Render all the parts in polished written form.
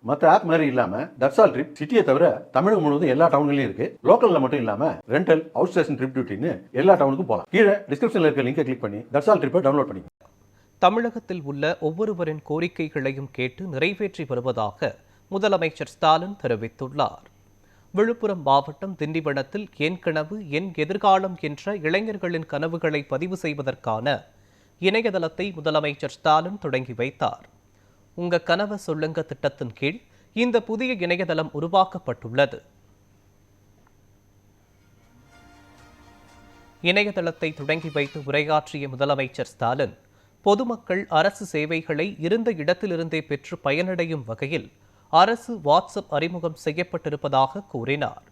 மற்ற ஆப் மாதிரி இல்லாம தட்சால் ட்ரிப் சிட்டியை தவிர தமிழகம் முழுவதும் எல்லா டவுன்லயும் இருக்கு. லோக்கல்ல மட்டும் இல்லாம ரெண்டல், அவுட் ஸ்டேஷன் ட்ரிப் டியூட்டின்னு எல்லா டவுனுக்கும் போகலாம். கீழே டிஸ்கிரிப்ஷன்ல இருக்க லிங்கை கிளிக் பண்ணி தட்சால் ட்ரிப்பை டவுன்லோட் பண்ணி. தமிழகத்தில் உள்ள ஒவ்வொருவரின் கோரிக்கைகளையும் கேட்டு நிறைவேற்றி வருவதாக முதலமைச்சர் ஸ்டாலின் தெரிவித்துள்ளார். விழுப்புரம் மாவட்டம் திண்டிவனத்தில் என் கனவு என் எதிர்காலம் என்ற இளைஞர்களின் கனவுகளை பதிவு செய்வதற்கான இணையதளத்தை முதலமைச்சர் ஸ்டாலின் தொடங்கி வைத்தார். உங்க கனவை சொல்லுங்க திட்டத்தின் கீழ் இந்த புதிய இணையதளம் உருவாக்கப்பட்டுள்ளது. இணையதளத்தை தொடங்கி வைத்து உரையாற்றிய முதலமைச்சர் ஸ்டாலின், பொதுமக்கள் அரசு சேவைகளை இருந்த இடத்திலிருந்தே பெற்று பயனடையும் வகையில் அரசு வாட்ஸ்அப் அறிமுகம் செய்யப்பட்டிருப்பதாக கூறினார்.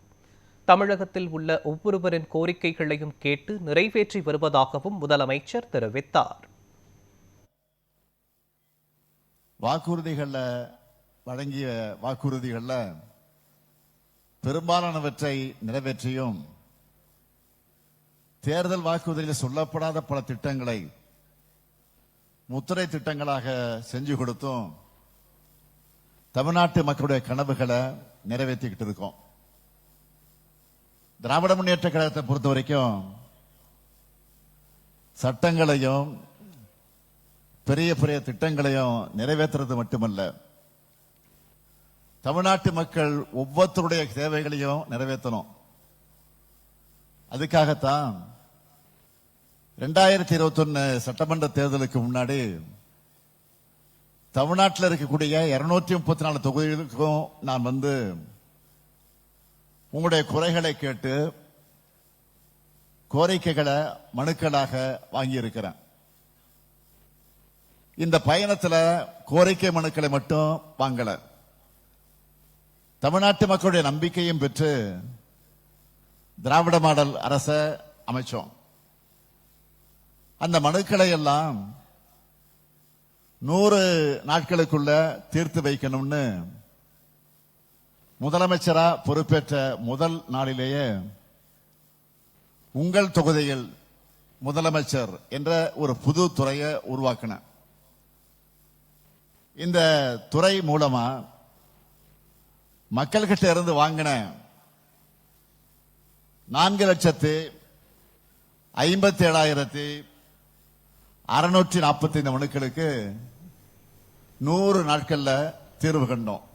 தமிழகத்தில் உள்ள ஒவ்வொருவரின் கோரிக்கைகளையும் கேட்டு நிறைவேற்றி வருவதாகவும் முதலமைச்சர் தெரிவித்தார். வழங்கிய வாக்குறுதிகளில் பெரும்பாலானவற்றை நிறைவேற்றியும் தேர்தல் வாக்குறுதியில் சொல்லப்படாத பல திட்டங்களை முத்திரை திட்டங்களாக செஞ்சு கொடுத்தும் தமிழ்நாட்டு மக்களுடைய கனவுகளை நிறைவேற்றிக்கிட்டு இருக்கோம். திராவிட முன்னேற்ற கழகத்தை பொறுத்த வரைக்கும் சட்டங்களையும் பெரிய பெரிய திட்டங்களையும் நிறைவேற்றுறது மட்டுமல்ல, தமிழ்நாட்டு மக்கள் ஒவ்வொருத்தருடைய தேவைகளையும் நிறைவேற்றணும். அதுக்காகத்தான் 2021 சட்டமன்ற தேர்தலுக்கு முன்னாடி தமிழ்நாட்டில் இருக்கக்கூடிய 234 தொகுதிகளுக்கும் நான் வந்து உங்களுடைய குறைகளை கேட்டு கோரிக்கைகளை மனுக்களாக வாங்கியிருக்கிறேன். இந்த பயணத்தில் கோரிக்கை மனுக்களை மட்டும் வாங்கல, தமிழ்நாட்டு மக்களுடைய நம்பிக்கையும் பெற்று திராவிட மாடல் அரசை அமைச்சோம். அந்த மனுக்களை எல்லாம் 100 நாட்களுக்குள்ள தீர்த்து வைக்கணும்னு முதலமைச்சரா பொறுப்பேற்ற முதல் நாளிலேயே உங்கள் தொகுதியில் முதலமைச்சர் என்ற ஒரு புது துறையை உருவாக்கின. இந்த துறை மூலமா மக்கள்கிட்ட இருந்து வாங்கின 4,57,645 மனுக்களுக்கு 100 நாட்கள்ல தீர்வு கண்டோம்.